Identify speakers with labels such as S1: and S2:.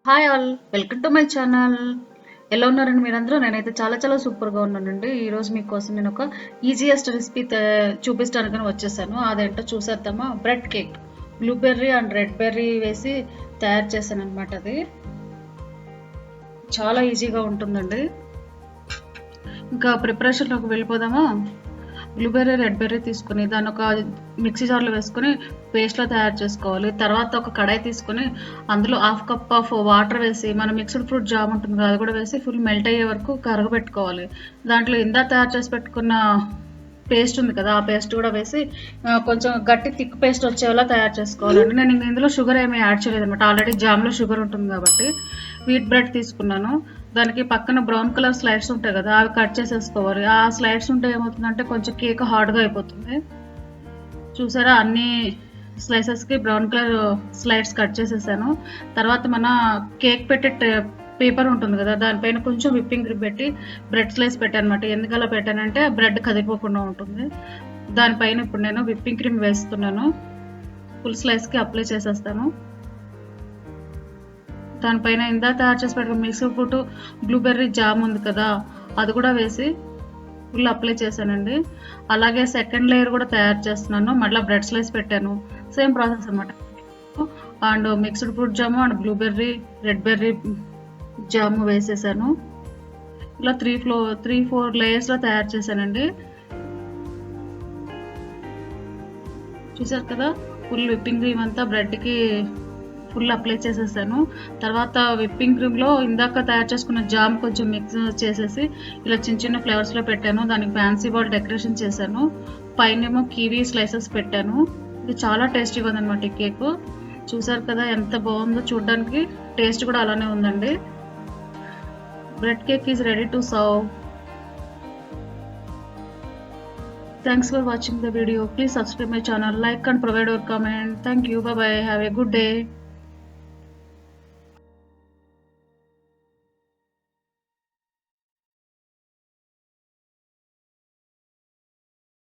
S1: Hi all, welcome to my channel. ఎలా ఉన్నారండి మీరందరూ? నేనైతే చాలా చాలా సూపర్గా ఉన్నానండి. ఈరోజు మీకోసం నేను ఒక ఈజియెస్ట్ రెసిపీ చూపించడానికి వచ్చేసాను. అదేంటో చూసేద్దామా? Bread cake, blueberry and red berry వేసి తయారు చేశాను అనమాట. అది చాలా ఈజీగా ఉంటుందండి. ఇంకా ప్రిపరేషన్లోకి వెళ్ళిపోదామా? బ్లూబెర్రీ, రెడ్ బెర్రీ తీసుకుని దాన్ని ఒక మిక్సీ జార్లో వేసుకొని పేస్ట్లా తయారు చేసుకోవాలి. తర్వాత ఒక కడాయి తీసుకొని అందులో హాఫ్ కప్ ఆఫ్ వాటర్ వేసి మన మిక్స్డ్ ఫ్రూట్ జామ్ ఉంటుంది కదా, అది కూడా వేసి ఫుల్ మెల్ట్ అయ్యే వరకు కరగబెట్టుకోవాలి. దాంట్లో ఇందా తయారు చేసి పెట్టుకున్న పేస్ట్ ఉంది కదా, ఆ పేస్ట్ కూడా వేసి కొంచెం గట్టి థిక్ పేస్ట్ వచ్చేలా తయారు చేసుకోవాలండి. నేను ఇందులో షుగర్ ఏమీ యాడ్ చేయలేదు అనమాట. ఆల్రెడీ జామ్లో షుగర్ ఉంటుంది కాబట్టి. వీట్ బ్రెడ్ తీసుకున్నాను. దానికి పక్కన బ్రౌన్ కలర్ స్లైడ్స్ ఉంటాయి కదా, అవి కట్ చేసేసుకోవాలి. ఆ స్లైడ్స్ ఉంటే ఏమవుతుందంటే కొంచెం కేక్ హార్డ్గా అయిపోతుంది. చూసారా, అన్ని స్లైసెస్కి బ్రౌన్ కలర్ స్లైడ్స్ కట్ చేసేసాను. తర్వాత మన కేక్ పెట్టే పేపర్ ఉంటుంది కదా, దానిపైన కొంచెం విప్పింగ్ క్రీమ్ పెట్టి బ్రెడ్ స్లైస్ పెట్టాను అనమాట. ఎందుకలా పెట్టానంటే బ్రెడ్ కదిలిపోకుండా ఉంటుంది. దానిపైన ఇప్పుడు నేను విప్పింగ్ క్రీమ్ వేస్తున్నాను. ఫుల్ స్లైస్కి అప్లై చేసేస్తాను. దానిపైన ఇందా తయారు చేసి పెట్టుకున్న మిక్స్డ్ ఫ్రూట్ బ్లూబెర్రీ జామ్ ఉంది కదా, అది కూడా వేసి ఫుల్ అప్లై చేశానండి. అలాగే సెకండ్ లేయర్ కూడా తయారు చేస్తున్నాను. మళ్ళీ బ్రెడ్ స్లైస్ పెట్టాను. సేమ్ ప్రాసెస్ అనమాట. And mixed fruit jam and blueberry, red berry jam వేసేసాను. ఇలా 3-4 లేయర్స్లో తయారు చేశానండి. చూసారు కదా, ఫుల్ విప్పింగ్ క్రీమ్ అంతా బ్రెడ్కి ఫుల్ అప్లై చేసేసాను. తర్వాత విప్పింగ్ క్రీమ్లో ఇందాక తయారు చేసుకున్న జామ్ కొంచెం మిక్స్ చేసేసి ఇలా చిన్న చిన్న ఫ్లేవర్స్లో పెట్టాను. దానికి ఫ్యాన్సీ బాల్ డెకరేషన్ చేశాను. పైనేమో కివీ స్లైసెస్ పెట్టాను. ఇది చాలా టేస్టీగా ఉందన్నమాట ఈ కేక్. చూసారు కదా ఎంత బాగుందో చూడడానికి. టేస్ట్ కూడా అలానే ఉందండి. Bread cake is ready to serve. Thanks for watching the video. Please subscribe my channel, like and provide your comment. Thank you. Bye bye. Have a good day.